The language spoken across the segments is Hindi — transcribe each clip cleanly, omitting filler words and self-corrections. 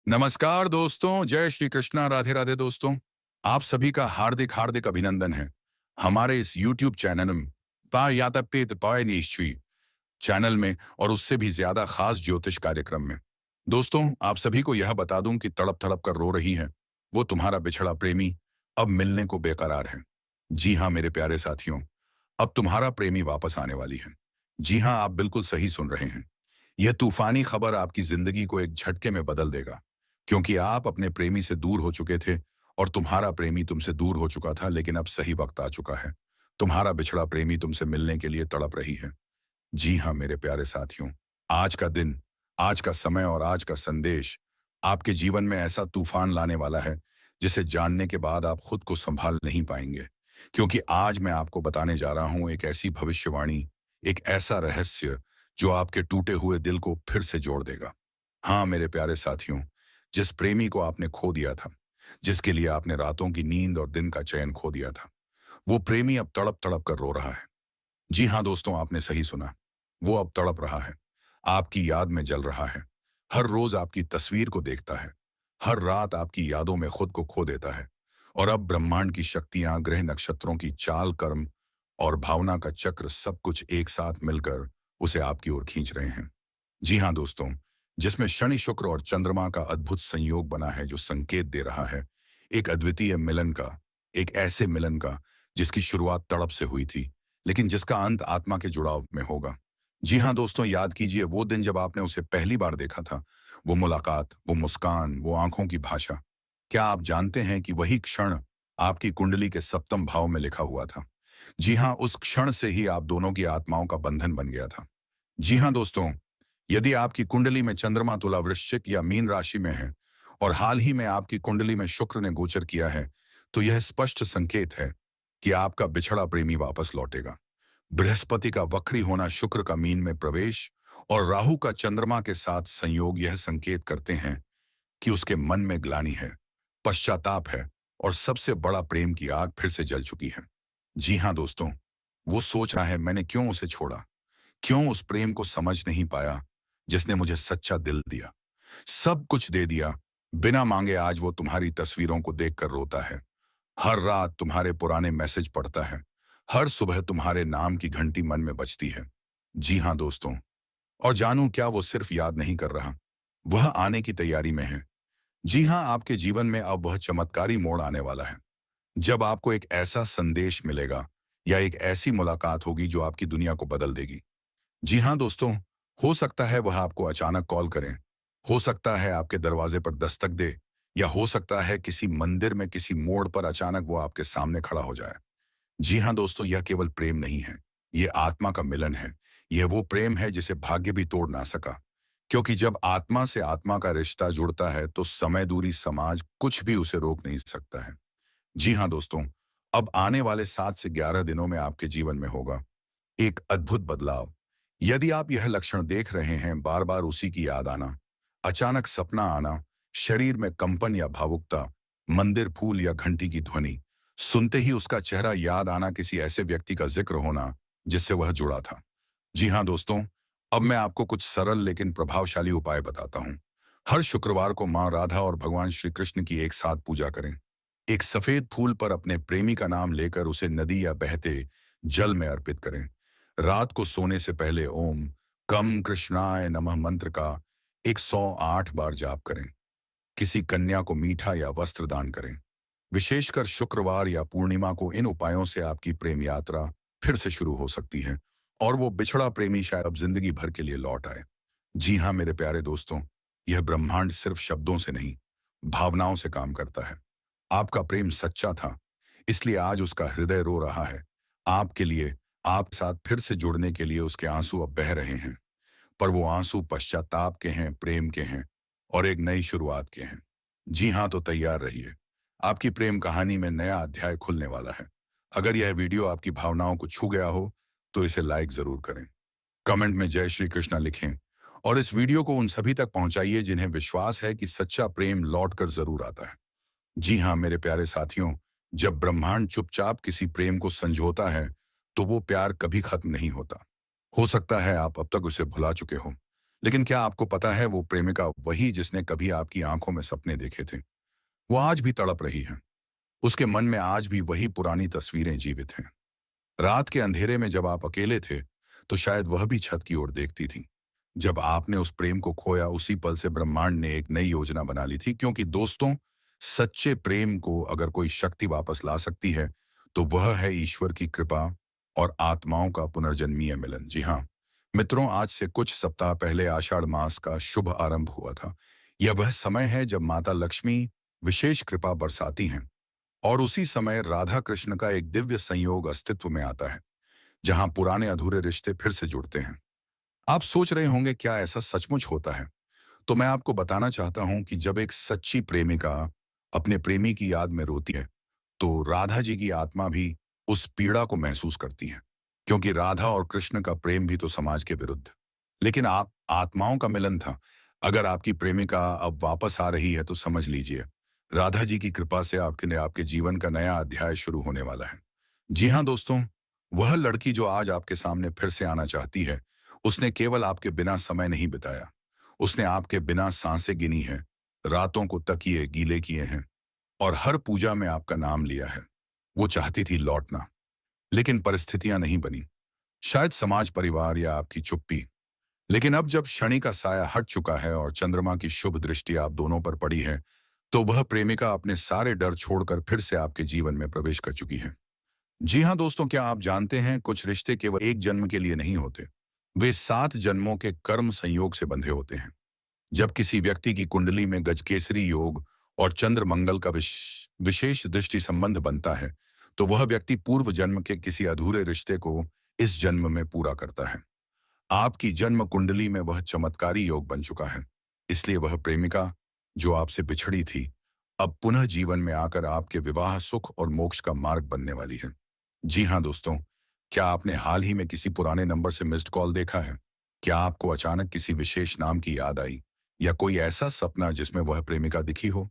नमस्कार दोस्तों, जय श्री कृष्णा, राधे राधे दोस्तों। आप सभी का हार्दिक हार्दिक अभिनंदन है हमारे इस YouTube चैनल में पायातप्पेत पाय निश्चय चैनल में और उससे भी ज्यादा खास ज्योतिष कार्यक्रम में। दोस्तों, आप सभी को यह बता दूं कि तड़प तड़प कर रो रही है वो तुम्हारा बिछड़ा प्रेमी अब मिलने को बेकरार है। जी हाँ मेरे प्यारे साथियों, अब तुम्हारा प्रेमी वापस आने वाली है। जी हाँ, आप बिल्कुल सही सुन रहे हैं। यह तूफानी खबर आपकी जिंदगी को एक झटके में बदल देगा, क्योंकि आप अपने प्रेमी से दूर हो चुके थे और तुम्हारा प्रेमी तुमसे दूर हो चुका था, लेकिन अब सही वक्त आ चुका है। तुम्हारा बिछड़ा प्रेमी तुमसे मिलने के लिए तड़प रही है। जी हाँ मेरे प्यारे साथियों, आज का दिन, आज का समय और आज का संदेश आपके जीवन में ऐसा तूफान लाने वाला है जिसे जानने के बाद आप खुद को संभाल नहीं पाएंगे। क्योंकि आज मैं आपको बताने जा रहा हूं एक ऐसी भविष्यवाणी, एक ऐसा रहस्य जो आपके टूटे हुए दिल को फिर से जोड़ देगा। हाँ मेरे प्यारे साथियों, जिस प्रेमी को आपने खो दिया था, जिसके लिए आपने रातों की नींद और दिन का चैन खो दिया था, वो प्रेमी अब तड़प तड़प कर रो रहा है। जी हाँ दोस्तों, आपने सही सुना। वो अब तड़प रहा है, आपकी याद में जल रहा है, हर रोज आपकी तस्वीर को देखता है, हर रात आपकी यादों में खुद को खो देता है। और अब ब्रह्मांड की शक्तियां, ग्रह नक्षत्रों की चाल, कर्म और भावना का चक्र सब कुछ एक साथ मिलकर उसे आपकी ओर खींच रहे हैं। जी हाँ दोस्तों, जिसमें शनि, शुक्र और चंद्रमा का अद्भुत संयोग बना है जो संकेत दे रहा है एक अद्वितीय मिलन का, एक ऐसे मिलन का जिसकी शुरुआत तड़प से हुई थी, लेकिन जिसका अंत आत्मा के जुड़ाव में होगा। जी हाँ दोस्तों, याद कीजिए वो दिन जब आपने उसे पहली बार देखा था, वो मुलाकात, वो मुस्कान, वो आंखों की भाषा। क्या आप जानते हैं कि वही क्षण आपकी कुंडली के सप्तम भाव में लिखा हुआ था? जी हाँ, उस क्षण से ही आप दोनों की आत्माओं का बंधन बन गया था। जी हाँ दोस्तों, यदि आपकी कुंडली में चंद्रमा तुला, वृश्चिक या मीन राशि में है और हाल ही में आपकी कुंडली में शुक्र ने गोचर किया है, तो यह स्पष्ट संकेत है कि आपका बिछड़ा प्रेमी वापस लौटेगा। बृहस्पति का वक्री होना, शुक्र का मीन में प्रवेश और राहु का चंद्रमा के साथ संयोग यह संकेत करते हैं कि उसके मन में ग्लानि है, पश्चाताप है और सबसे बड़ा प्रेम की आग फिर से जल चुकी है। जी हाँ दोस्तों, वो सोच रहा है मैंने क्यों उसे छोड़ा, क्यों उस प्रेम को समझ नहीं पाया जिसने मुझे सच्चा दिल दिया, सब कुछ दे दिया बिना मांगे। आज वो तुम्हारी तस्वीरों को देखकर रोता है, हर रात तुम्हारे पुराने मैसेज पढ़ता है, हर सुबह तुम्हारे नाम की घंटी मन में बजती है। जी हाँ दोस्तों, और जानूं क्या, वो सिर्फ याद नहीं कर रहा, वह आने की तैयारी में है। जी हाँ, आपके जीवन में अब वह चमत्कारी मोड़ आने वाला है जब आपको एक ऐसा संदेश मिलेगा या एक ऐसी मुलाकात होगी जो आपकी दुनिया को बदल देगी। जी हाँ दोस्तों, हो सकता है वह आपको अचानक कॉल करें, हो सकता है आपके दरवाजे पर दस्तक दे, या हो सकता है किसी मंदिर में किसी मोड़ पर अचानक वो आपके सामने खड़ा हो जाए। जी हाँ दोस्तों, यह केवल प्रेम नहीं है, ये आत्मा का मिलन है। यह वो प्रेम है जिसे भाग्य भी तोड़ ना सका, क्योंकि जब आत्मा से आत्मा का रिश्ता जुड़ता है तो समय, दूरी, समाज कुछ भी उसे रोक नहीं सकता है। जी हाँ दोस्तों, अब आने वाले 7 से 11 दिनों में आपके जीवन में होगा एक अद्भुत बदलाव। यदि आप यह लक्षण देख रहे हैं, बार बार उसी की याद आना, अचानक सपना आना, शरीर में कंपन या भावुकता, मंदिर, फूल या घंटी की ध्वनि, सुनते ही उसका चेहरा याद आना, किसी ऐसे व्यक्ति का जिक्र होना जिससे वह जुड़ा था। जी हाँ दोस्तों, अब मैं आपको कुछ सरल लेकिन प्रभावशाली उपाय बताता हूँ। हर शुक्रवार को माँ राधा और भगवान श्री कृष्ण की एक साथ पूजा करें। एक सफेद फूल पर अपने प्रेमी का नाम लेकर उसे नदी या बहते जल में अर्पित करें। रात को सोने से पहले ओम कम कृष्णाय नमः मंत्र का 108 बार जाप करें। किसी कन्या को मीठा या वस्त्र दान करें। विशेषकर शुक्रवार या पूर्णिमा को इन उपायों से आपकी प्रेम यात्रा फिर से शुरू हो सकती है और वो बिछड़ा प्रेमी शायद अब जिंदगी भर के लिए लौट आए। जी हाँ मेरे प्यारे दोस्तों, यह ब्रह्मांड सिर्फ शब्दों से नहीं, भावनाओं से काम करता है। आपका प्रेम सच्चा था, इसलिए आज उसका हृदय रो रहा है। आपके लिए, आप साथ फिर से जुड़ने के लिए उसके आंसू अब बह रहे हैं, पर वो आंसू पश्चाताप के हैं, प्रेम के हैं और एक नई शुरुआत के हैं। जी हाँ, तो तैयार रहिए, आपकी प्रेम कहानी में नया अध्याय खुलने वाला है। अगर यह वीडियो आपकी भावनाओं को छू गया हो तो इसे लाइक जरूर करें, कमेंट में जय श्री कृष्णा लिखें और इस वीडियो को उन सभी तक पहुंचाइए जिन्हें विश्वास है कि सच्चा प्रेम लौट कर जरूर आता है। जी हाँ मेरे प्यारे साथियों, जब ब्रह्मांड चुपचाप किसी प्रेम को संजोता है तो वो प्यार कभी खत्म नहीं होता। हो सकता है आप अब तक उसे भुला चुके हो, लेकिन क्या आपको पता है वो प्रेमिका वही जिसने कभी आपकी आंखों में सपने देखे थे, वो आज भी तड़प रही है। उसके मन में आज भी वही पुरानी तस्वीरें जीवित हैं। रात के अंधेरे में जब आप अकेले थे, तो शायद वह भी छत की ओर देखती थी। जब आपने उस प्रेम को खोया, उसी पल से ब्रह्मांड ने एक नई योजना बना ली थी, क्योंकि दोस्तों, सच्चे प्रेम को अगर कोई शक्ति वापस ला सकती है, तो वह है ईश्वर की कृपा और आत्माओं का पुनर्जन्मीय मिलन। जी हाँ मित्रों, आज से कुछ सप्ताह पहले आषाढ़ मास का शुभ आरंभ हुआ था। यह वह समय है जब माता लक्ष्मी विशेष कृपा बरसाती हैं, और उसी समय राधा कृष्ण का एक दिव्य संयोग अस्तित्व में आता है, जहां पुराने अधूरे रिश्ते फिर से जुड़ते हैं। आप सोच रहे होंगे, क्या ऐसा सचमुच होता है? तो मैं आपको बताना चाहता हूं कि जब एक सच्ची प्रेमिका अपने प्रेमी की याद में रोती है, तो राधा जी की आत्मा भी उस पीड़ा को महसूस करती है, क्योंकि राधा और कृष्ण का प्रेम भी तो समाज के विरुद्ध, लेकिन आप आत्माओं का मिलन था। अगर आपकी प्रेमिका अब वापस आ रही है, तो समझ लीजिए, राधा जी की कृपा से आपके जीवन का नया अध्याय शुरू होने वाला है। जी हाँ दोस्तों, वह लड़की जो आज आपके सामने फिर से आना चाहती है, उसने केवल आपके बिना समय नहीं बिताया, उसने आपके बिना सांसें गिनी हैं, रातों को तकिए गीले किए हैं, और हर पूजा में आपका नाम लिया है। वो चाहती थी लौटना, लेकिन परिस्थितियां नहीं बनी। शायद समाज, परिवार या आपकी चुप्पी। लेकिन अब जब शनि का साया हट चुका है और चंद्रमा की शुभ दृष्टि आप दोनों पर पड़ी है, तो वह प्रेमिका अपने सारे डर छोड़कर फिर से आपके जीवन में प्रवेश कर चुकी है। जी हाँ दोस्तों, क्या आप जानते हैं, कुछ रिश्ते केवल एक जन्म के लिए नहीं होते, वे 7 जन्मों के कर्म संयोग से बंधे होते हैं। जब किसी व्यक्ति की कुंडली में गजकेसरी योग और चंद्र मंगल का विशेष दृष्टि संबंध बनता है, तो वह व्यक्ति पूर्व जन्म के किसी अधूरे रिश्ते को इस जन्म में पूरा करता है। आपकी जन्म कुंडली में वह चमत्कारी योग बन चुका है, इसलिए वह प्रेमिका जो आपसे बिछड़ी थी, अब पुनः जीवन में आकर आपके विवाह, सुख और मोक्ष का मार्ग बनने वाली है। जी हाँ दोस्तों, क्या आपने हाल ही में किसी पुराने नंबर से मिस्ड कॉल देखा है? क्या आपको अचानक किसी विशेष नाम की याद आई, या कोई ऐसा सपना जिसमें वह प्रेमिका दिखी हो?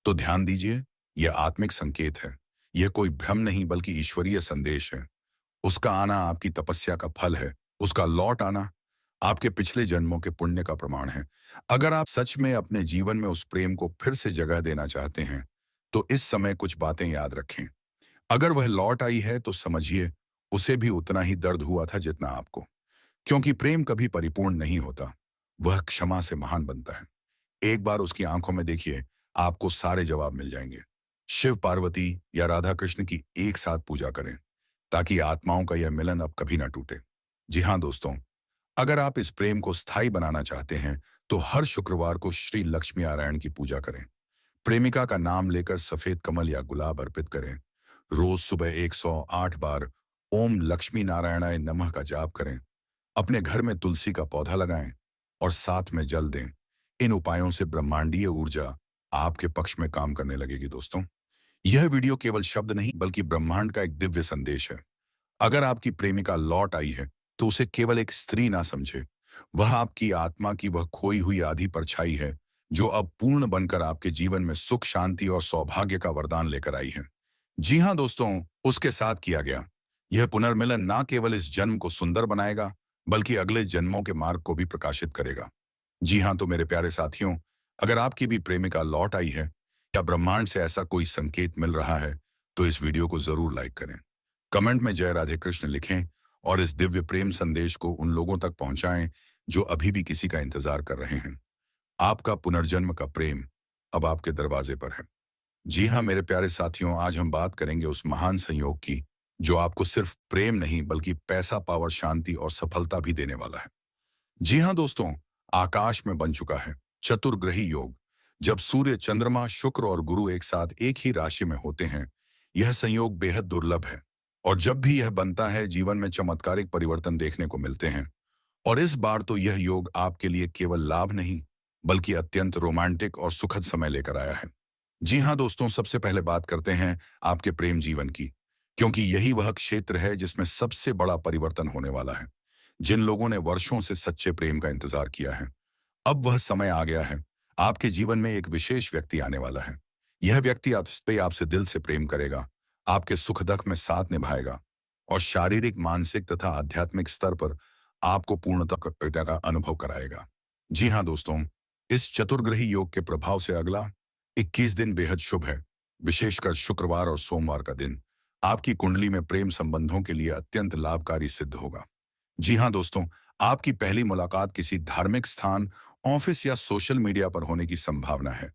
तो ध्यान दीजिए, यह आत्मिक संकेत है। यह कोई भ्रम नहीं, बल्कि ईश्वरीय संदेश है। उसका आना आपकी तपस्या का फल है, उसका लौट आना आपके पिछले जन्मों के पुण्य का प्रमाण है। अगर आप सच में अपने जीवन में उस प्रेम को फिर से जगह देना चाहते हैं, तो इस समय कुछ बातें याद रखें। अगर वह लौट आई है, तो समझिए उसे भी उतना ही दर्द हुआ था जितना आपको, क्योंकि प्रेम कभी परिपूर्ण नहीं होता, वह क्षमा से महान बनता है। एक बार उसकी आंखों में देखिए, आपको सारे जवाब मिल जाएंगे। शिव पार्वती या राधा कृष्ण की एक साथ पूजा करें, ताकि आत्माओं का यह मिलन अब कभी ना टूटे। जी हाँ दोस्तों, अगर आप इस प्रेम को स्थायी बनाना चाहते हैं, तो हर शुक्रवार को श्री लक्ष्मी नारायण की पूजा करें। प्रेमिका का नाम लेकर सफेद कमल या गुलाब अर्पित करें। रोज सुबह 108 बार ओम लक्ष्मी नारायणाय नमः का जाप करें। अपने घर में तुलसी का पौधा लगाएं और साथ में जल दें। इन उपायों से ब्रह्मांडीय ऊर्जा आपके पक्ष में काम करने लगेगी दोस्तों। यह वीडियो केवल शब्द नहीं, बल्कि ब्रह्मांड का एक दिव्य संदेश है। अगर आपकी प्रेमिका लौट आई है, तो उसे केवल एक स्त्री ना समझे। वह आपकी आत्मा की वह खोई हुई आधी परछाई है, जो अब पूर्ण बनकर आपके जीवन में सुख, शांति और सौभाग्य का वरदान लेकर आई है। जी हाँ दोस्तों, उसके साथ किया गया यह पुनर्मिलन ना केवल इस जन्म को सुंदर बनाएगा, बल्कि अगले जन्मों के मार्ग को भी प्रकाशित करेगा। जी हाँ, तो मेरे प्यारे साथियों, अगर आपकी भी प्रेमिका लौट आई है, या ब्रह्मांड से ऐसा कोई संकेत मिल रहा है, तो इस वीडियो को जरूर लाइक करें। कमेंट में जय राधे कृष्ण लिखें, और इस दिव्य प्रेम संदेश को उन लोगों तक पहुंचाएं जो अभी भी किसी का इंतजार कर रहे हैं। आपका पुनर्जन्म का प्रेम अब आपके दरवाजे पर है। जी हाँ मेरे प्यारे साथियों, आज हम बात करेंगे उस महान संयोग की, जो आपको सिर्फ प्रेम नहीं, बल्कि पैसा, पावर, शांति और सफलता भी देने वाला है। जी हाँ दोस्तों, आकाश में बन चुका है चतुर्ग्रही योग। जब सूर्य, चंद्रमा, शुक्र और गुरु एक साथ एक ही राशि में होते हैं, यह संयोग बेहद दुर्लभ है। और जब भी यह बनता है, जीवन में चमत्कारिक परिवर्तन देखने को मिलते हैं। और इस बार तो यह योग आपके लिए केवल लाभ नहीं, बल्कि अत्यंत रोमांटिक और सुखद समय लेकर आया है। जी हाँ दोस्तों, सबसे पहले बात करते हैं आपके प्रेम जीवन की, क्योंकि यही वह क्षेत्र है जिसमें सबसे बड़ा परिवर्तन होने वाला है। जिन लोगों ने वर्षों से सच्चे प्रेम का इंतजार किया है, अब वह समय आ गया है। आपके जीवन में एक विशेष व्यक्ति आने वाला है। यह व्यक्ति आपसे दिल से प्रेम करेगा, आपके सुख दुख में साथ निभाएगा, और शारीरिक, मानसिक तथा आध्यात्मिक स्तर पर आपको पूर्णता का अनुभव कराएगा। जी हाँ दोस्तों, इस चतुर्ग्रही योग के प्रभाव से अगला 21 दिन बेहद शुभ है। विशेषकर शुक्रवार और सोमवार का दिन आपकी कुंडली में प्रेम संबंधों के लिए अत्यंत लाभकारी सिद्ध होगा। जी हाँ दोस्तों, आपकी पहली मुलाकात किसी धार्मिक स्थान, ऑफिस या सोशल मीडिया पर होने की संभावना है।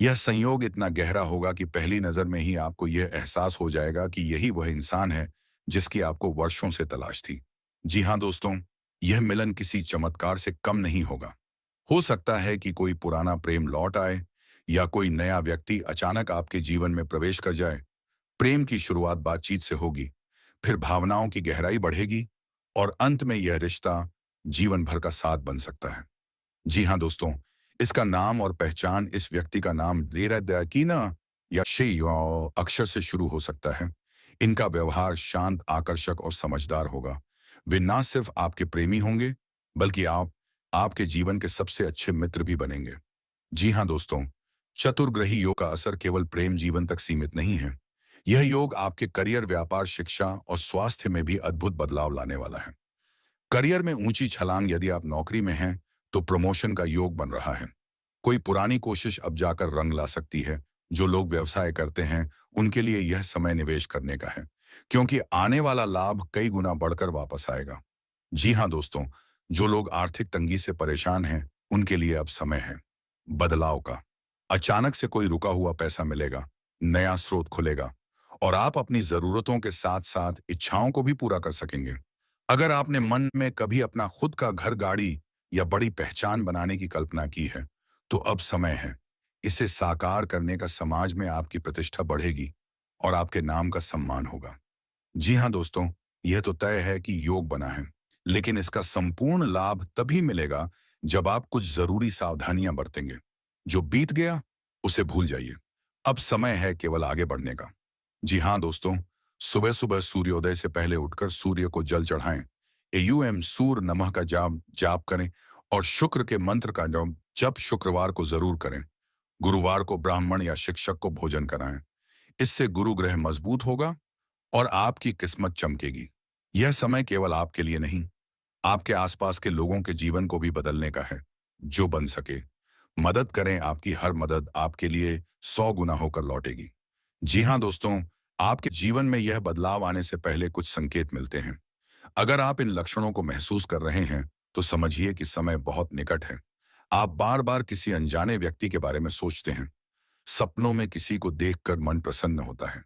यह संयोग इतना गहरा होगा कि पहली नजर में ही आपको यह एहसास हो जाएगा कि यही वह इंसान है जिसकी आपको वर्षों से तलाश थी। जी हाँ दोस्तों, यह मिलन किसी चमत्कार से कम नहीं होगा। हो सकता है कि कोई पुराना प्रेम लौट आए या कोई नया व्यक्ति अचानक आपके जीवन में प्रवेश कर जाए। प्रेम की शुरुआत बातचीत से होगी, फिर भावनाओं की गहराई बढ़ेगी और अंत में यह रिश्ता जीवन भर का साथ बन सकता है। जी हाँ दोस्तों, इसका नाम और पहचान इस व्यक्ति का नाम देरा या शे अक्षर से शुरू हो सकता है। इनका व्यवहार शांत, आकर्षक और समझदार होगा। वे ना सिर्फ आपके प्रेमी होंगे, बल्कि आपके जीवन के सबसे अच्छे मित्र भी बनेंगे। जी हाँ दोस्तों, चतुर्ग्रही योग का असर केवल प्रेम जीवन तक सीमित नहीं है। यह योग आपके करियर, व्यापार, शिक्षा और स्वास्थ्य में भी अद्भुत बदलाव लाने वाला है। करियर में ऊंची छलांग, यदि आप नौकरी में हैं तो प्रमोशन का योग बन रहा है। कोई पुरानी कोशिश अब जाकर रंग ला सकती है। जो लोग व्यवसाय करते हैं उनके लिए यह समय निवेश करने का है, क्योंकि आने वाला लाभ कई गुना बढ़कर वापस आएगा। जी हाँ दोस्तों, जो लोग आर्थिक तंगी से परेशान हैं उनके लिए अब समय है बदलाव का। अचानक से कोई रुका हुआ पैसा मिलेगा, नया स्रोत खुलेगा और आप अपनी जरूरतों के साथ साथ इच्छाओं को भी पूरा कर सकेंगे। अगर आपने मन में कभी अपना खुद का घर, गाड़ी या बड़ी पहचान बनाने की कल्पना की है, तो अब समय है। इसे साकार करने का। समाज में आपकी प्रतिष्ठा बढ़ेगी और आपके नाम का सम्मान होगा। जी हाँ दोस्तों, यह तो तय है कि योग बना है, लेकिन इसका संपूर्ण लाभ तभी मिलेगा जब आप कुछ जरूरी सावधानियां बरतेंगे। जो बीत गया उसे भूल जाइए। अब समय है केवल आगे बढ़ने का। जी हाँ दोस्तों, सुबह सुबह सूर्योदय से पहले उठकर सूर्य को जल चढ़ाएं। एयूएम सूर्य नमः का जाप जाप करें और शुक्र के मंत्र का जप शुक्रवार को जरूर करें। गुरुवार को ब्राह्मण या शिक्षक को भोजन कराएं। इससे गुरु ग्रह मजबूत होगा और आपकी किस्मत चमकेगी। यह समय केवल आपके लिए नहीं, आपके आसपास के लोगों के जीवन को भी बदलने का है। जो बन सके मदद करें। आपकी हर मदद आपके लिए 100 गुना होकर लौटेगी। जी हाँ दोस्तों, आपके जीवन में यह बदलाव आने से पहले कुछ संकेत मिलते हैं। अगर आप इन लक्षणों को महसूस कर रहे हैं तो समझिए कि समय बहुत निकट है। आप बार बार किसी अनजाने व्यक्ति के बारे में सोचते हैं। सपनों में किसी को देखकर मन प्रसन्न होता है।